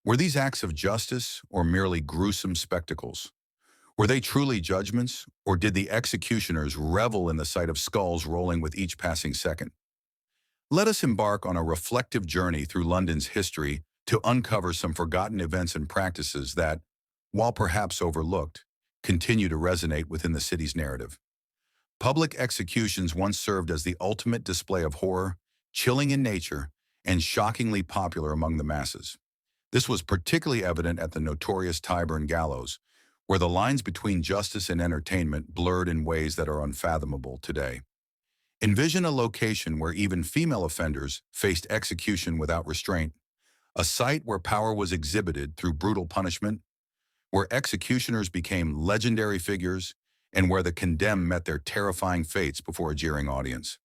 Were these acts of justice or merely gruesome spectacles? Were they truly judgments, or did the executioners revel in the sight of skulls rolling with each passing second? Let us embark on a reflective journey through London's history to uncover some forgotten events and practices that, while perhaps overlooked, continue to resonate within the city's narrative. Public executions once served as the ultimate display of horror, chilling in nature, and shockingly popular among the masses. This was particularly evident at the notorious Tyburn Gallows, where the lines between justice and entertainment blurred in ways that are unfathomable today. Envision a location where even female offenders faced execution without restraint, a site where power was exhibited through brutal punishment, where executioners became legendary figures, and where the condemned met their terrifying fates before a jeering audience.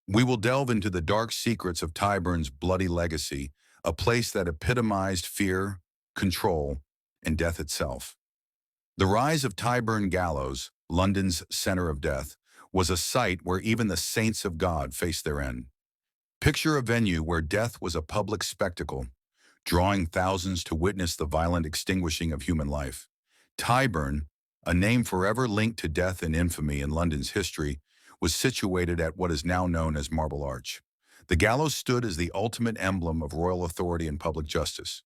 We will delve into the dark secrets of Tyburn's bloody legacy, a place that epitomized fear, control, and death itself. The rise of Tyburn Gallows, London's center of death, was a site where even the saints of God faced their end. Picture a venue where death was a public spectacle, drawing thousands to witness the violent extinguishing of human life. Tyburn, a name forever linked to death and infamy in London's history, was situated at what is now known as Marble Arch. The gallows stood as the ultimate emblem of royal authority and public justice.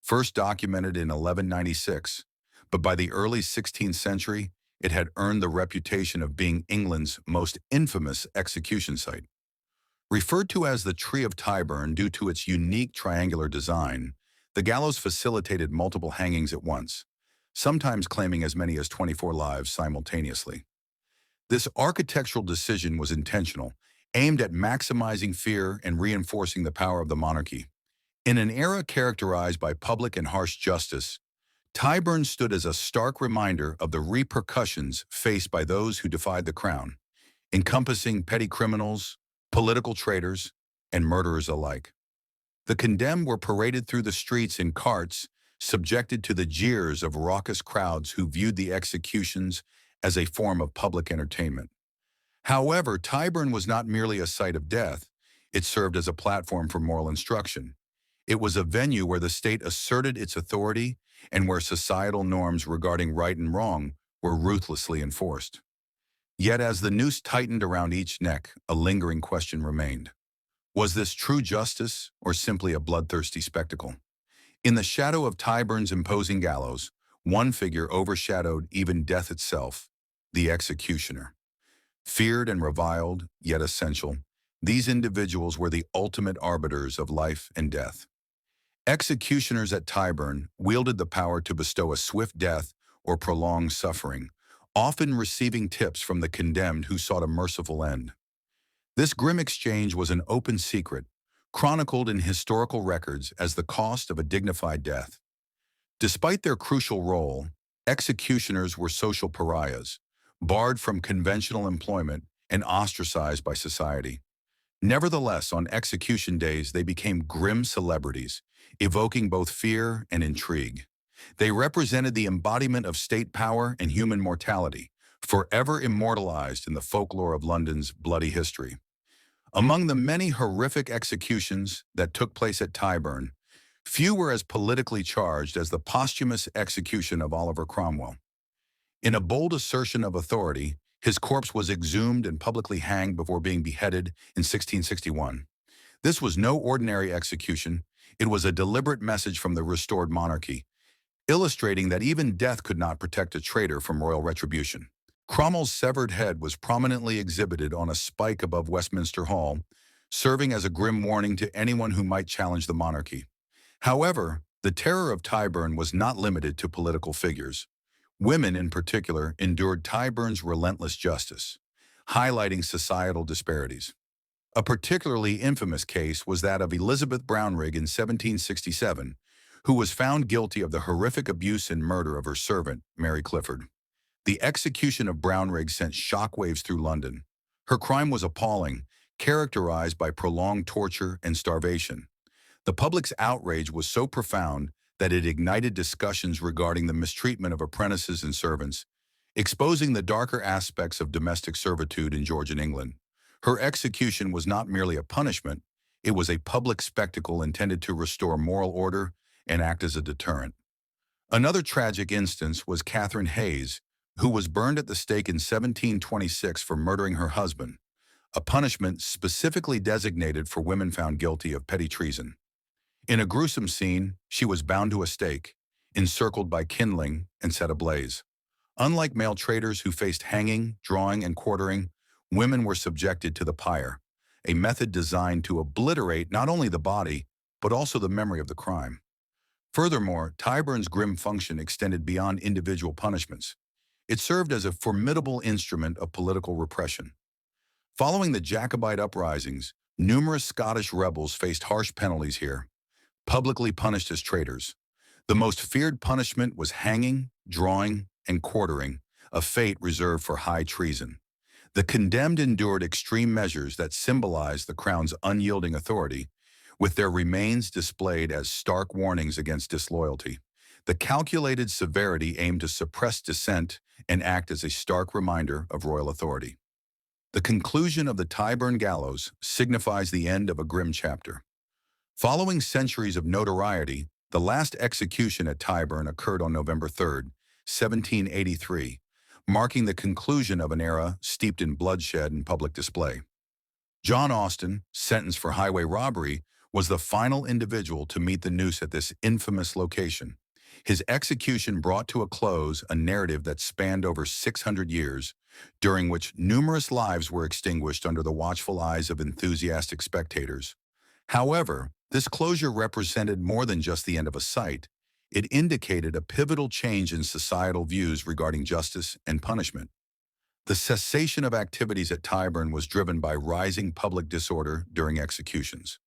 First documented in 1196, but by the early 16th century, it had earned the reputation of being England's most infamous execution site. Referred to as the Tree of Tyburn due to its unique triangular design, the gallows facilitated multiple hangings at once, sometimes claiming as many as 24 lives simultaneously. This architectural decision was intentional, aimed at maximizing fear and reinforcing the power of the monarchy. In an era characterized by public and harsh justice, Tyburn stood as a stark reminder of the repercussions faced by those who defied the crown, encompassing petty criminals, political traitors, and murderers alike. The condemned were paraded through the streets in carts, subjected to the jeers of raucous crowds who viewed the executions as a form of public entertainment. However, Tyburn was not merely a site of death, it served as a platform for moral instruction. It was a venue where the state asserted its authority and where societal norms regarding right and wrong were ruthlessly enforced. Yet as the noose tightened around each neck, a lingering question remained. Was this true justice or simply a bloodthirsty spectacle? In the shadow of Tyburn's imposing gallows, one figure overshadowed even death itself, the executioner. Feared and reviled, yet essential, these individuals were the ultimate arbiters of life and death. Executioners at Tyburn wielded the power to bestow a swift death or prolonged suffering, often receiving tips from the condemned who sought a merciful end. This grim exchange was an open secret, chronicled in historical records as the cost of a dignified death. Despite their crucial role, executioners were social pariahs, barred from conventional employment and ostracized by society. Nevertheless, on execution days, they became grim celebrities, evoking both fear and intrigue. They represented the embodiment of state power and human mortality, forever immortalized in the folklore of London's bloody history. Among the many horrific executions that took place at Tyburn, few were as politically charged as the posthumous execution of Oliver Cromwell. In a bold assertion of authority, his corpse was exhumed and publicly hanged before being beheaded in 1661. This was no ordinary execution, it was a deliberate message from the restored monarchy, illustrating that even death could not protect a traitor from royal retribution. Cromwell's severed head was prominently exhibited on a spike above Westminster Hall, serving as a grim warning to anyone who might challenge the monarchy. However, the terror of Tyburn was not limited to political figures. Women, in particular, endured Tyburn's relentless justice, highlighting societal disparities. A particularly infamous case was that of Elizabeth Brownrigg in 1767, who was found guilty of the horrific abuse and murder of her servant, Mary Clifford. The execution of Brownrigg sent shockwaves through London. Her crime was appalling, characterized by prolonged torture and starvation. The public's outrage was so profound that it ignited discussions regarding the mistreatment of apprentices and servants, exposing the darker aspects of domestic servitude in Georgian England. Her execution was not merely a punishment, it was a public spectacle intended to restore moral order and act as a deterrent. Another tragic instance was Catherine Hayes, who was burned at the stake in 1726 for murdering her husband, a punishment specifically designated for women found guilty of petty treason. In a gruesome scene, she was bound to a stake, encircled by kindling, and set ablaze. Unlike male traitors who faced hanging, drawing, and quartering, women were subjected to the pyre, a method designed to obliterate not only the body, but also the memory of the crime. Furthermore, Tyburn's grim function extended beyond individual punishments. It served as a formidable instrument of political repression. Following the Jacobite uprisings, numerous Scottish rebels faced harsh penalties here, publicly punished as traitors. The most feared punishment was hanging, drawing, and quartering, a fate reserved for high treason. The condemned endured extreme measures that symbolized the crown's unyielding authority, with their remains displayed as stark warnings against disloyalty. The calculated severity aimed to suppress dissent and act as a stark reminder of royal authority. The conclusion of the Tyburn gallows signifies the end of a grim chapter. Following centuries of notoriety, the last execution at Tyburn occurred on November 3, 1783, marking the conclusion of an era steeped in bloodshed and public display. John Austin, sentenced for highway robbery, was the final individual to meet the noose at this infamous location. His execution brought to a close a narrative that spanned over 600 years, during which numerous lives were extinguished under the watchful eyes of enthusiastic spectators. However, this closure represented more than just the end of a sight. It indicated a pivotal change in societal views regarding justice and punishment. The cessation of activities at Tyburn was driven by rising public disorder during executions.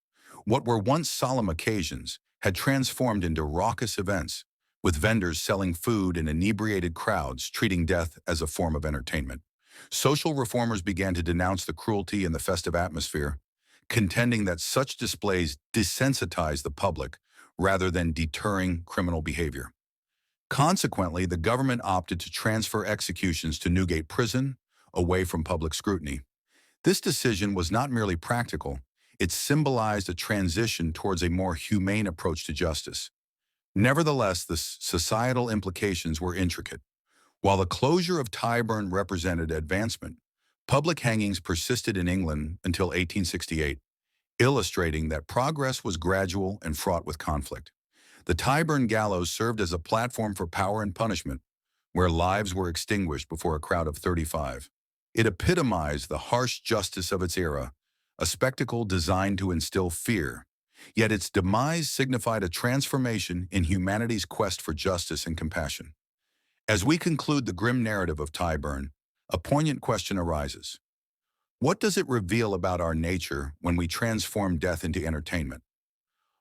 What were once solemn occasions had transformed into raucous events, with vendors selling food and inebriated crowds treating death as a form of entertainment. Social reformers began to denounce the cruelty in the festive atmosphere, contending that such displays desensitized the public rather than deterring criminal behavior. Consequently, the government opted to transfer executions to Newgate Prison, away from public scrutiny. This decision was not merely practical, it symbolized a transition towards a more humane approach to justice. Nevertheless, the societal implications were intricate. While the closure of Tyburn represented advancement, public hangings persisted in England until 1868, illustrating that progress was gradual and fraught with conflict. The Tyburn gallows served as a platform for power and punishment, where lives were extinguished before a crowd of 35. It epitomized the harsh justice of its era, a spectacle designed to instill fear. Yet its demise signified a transformation in humanity's quest for justice and compassion. As we conclude the grim narrative of Tyburn, a poignant question arises. What does it reveal about our nature when we transform death into entertainment?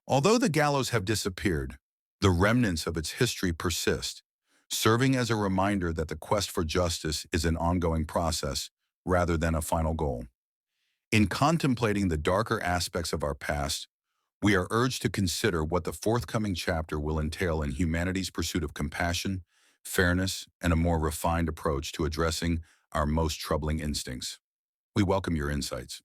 Although the gallows have disappeared, the remnants of its history persist, serving as a reminder that the quest for justice is an ongoing process rather than a final goal. In contemplating the darker aspects of our past, we are urged to consider what the forthcoming chapter will entail in humanity's pursuit of compassion, fairness, and a more refined approach to addressing our most troubling instincts. We welcome your insights.